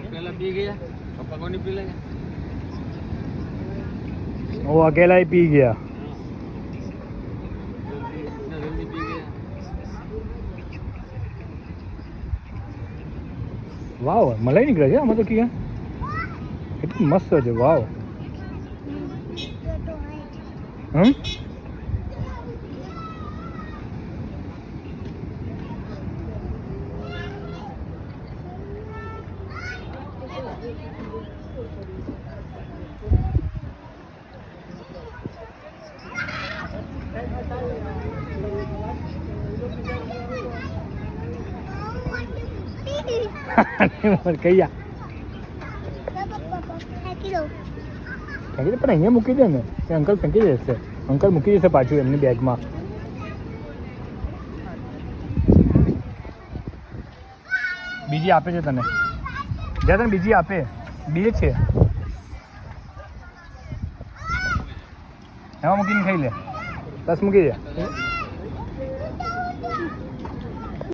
पहला पी गया पापा को नहीं पिलाया वो अकेला ही पी गया इतना जल्दी पी गया वाव मलाई નીકળે છે આમાં તો કિયા કેટલી મસ્ત છે વાવ હમ કૈયા ફેંકી દે પણ અહીંયા મૂકી દે ને તે અંકલ ફેંકી દેશે અંકલ મૂકી દેશે પાછું એમની બેગમાં બીજી આપે છે તને જ્યાં તને બીજી આપે બે છે એમાં મૂકીને ખાઈ લે બસ મૂકી દે